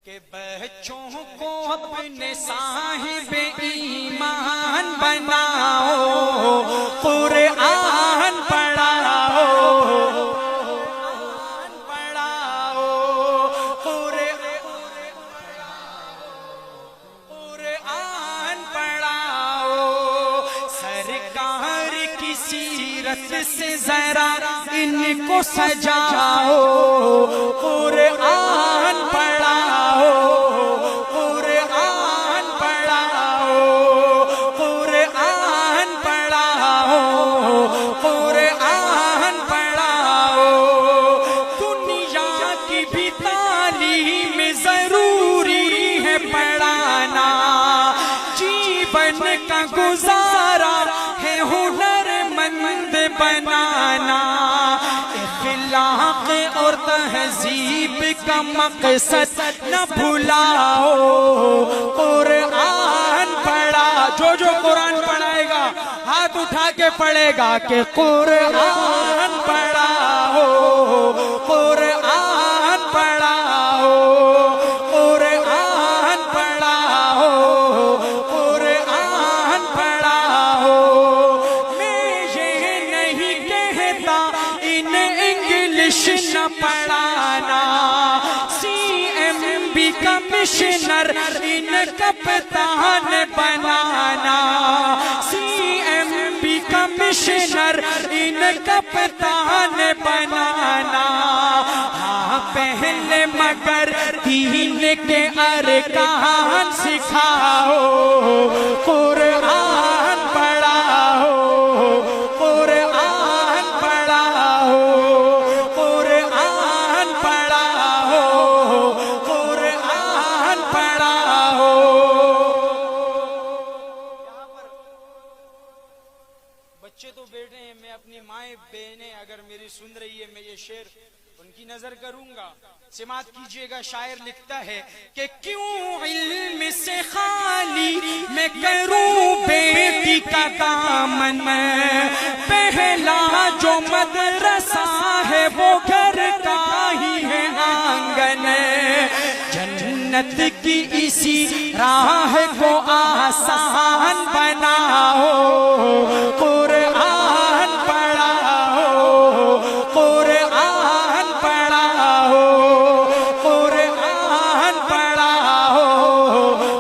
کہ بچوں کو اپنے صاحب ایمان بناؤ، قرآن پڑھاؤ، قرآن پڑھاؤ، سرکار کی سیرت سے ذرا ان کو سجاؤ، قرآن پڑھاؤ، قرآن پڑھاؤ، قرآن پڑھاؤ، قرآن پڑھاؤ، دنیا کی بھی تعلیم ضروری ہے پڑھانا، جیون کا گزارا ہے ہنر مند بنانا، اخلاق اور تہذیب کا مقصد نہ بھلاؤ، قرآن پڑھا، جو قرآن پڑھائے گا ہاتھ اٹھا کے پڑھے گا کہ قرآن پڑھاؤ، قرآن پڑھاؤ، قرآن پڑھاؤ، قرآن پڑھاؤ۔ میں یہ نہیں کہتا انہیں انگلش نہ پڑھانا، CMB کمشنر ان کپتان بنانا، CMB کمشنر ان کپتان بنانا، ہاں پہلے مگر دین کے ارکان سکھاؤ، قرآن پڑھاؤ، قرآن پڑھاؤ، قرآن پڑھاؤ، قرآن پڑھاؤ۔ بچے تو بیٹھے ہیں، میں اپنی مائیں بہنیں اگر میری سن رہی ہے، میں یہ شعر ان کی نظر کروں گا، سماعت کیجئے گا۔ شاعر لکھتا ہے کہ کیوں علم سے خالی میں کروں بیٹی کا دامن، پہلا جو مدرسہ ہے وہ گھر کا ہی ہے آنگن، جنت کی اسی راہ کو آسان بناؤ، قرآن پڑھاؤ، قرآن پڑھاؤ، قرآن پڑھاؤ،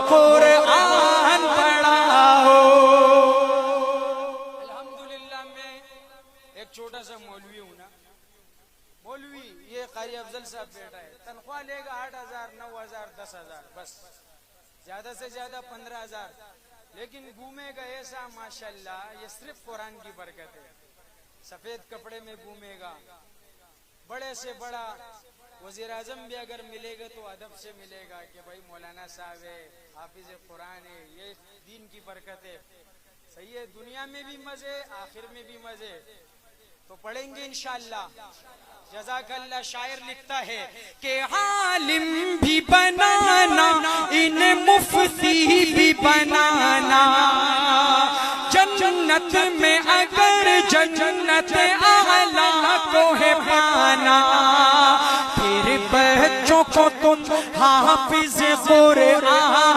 قرآن پڑھاؤ۔ الحمدللہ میں ایک چھوٹا سا مولوی ہوں نا، مولوی یہ قاری افضل صاحب بیٹھا ہے، تنخواہ لے گا 8,000 9,000 10,000 بس، زیادہ سے زیادہ 15,000، لیکن گھومے گا ایسا ماشاءاللہ، یہ صرف قرآن کی برکت ہے۔ سفید کپڑے میں گھومے گا، بڑے سے بڑا وزیر اعظم بھی اگر ملے گا تو ادب سے ملے گا کہ بھائی مولانا صاحب ہے، حافظ قرآن ہے، یہ دین کی برکت ہے۔ صحیح ہے، دنیا میں بھی مزے، آخر میں بھی مزے، تو پڑھیں گے انشاءاللہ۔ جزاک اللہ۔ شاعر لکھتا ہے کہ عالم بھی بنانا، انہیں مفتی بھی بنانا، جنت میں اگر جنت اعلیٰ کو ہے پانا، پھر بچوں کو تم حافظ قرآن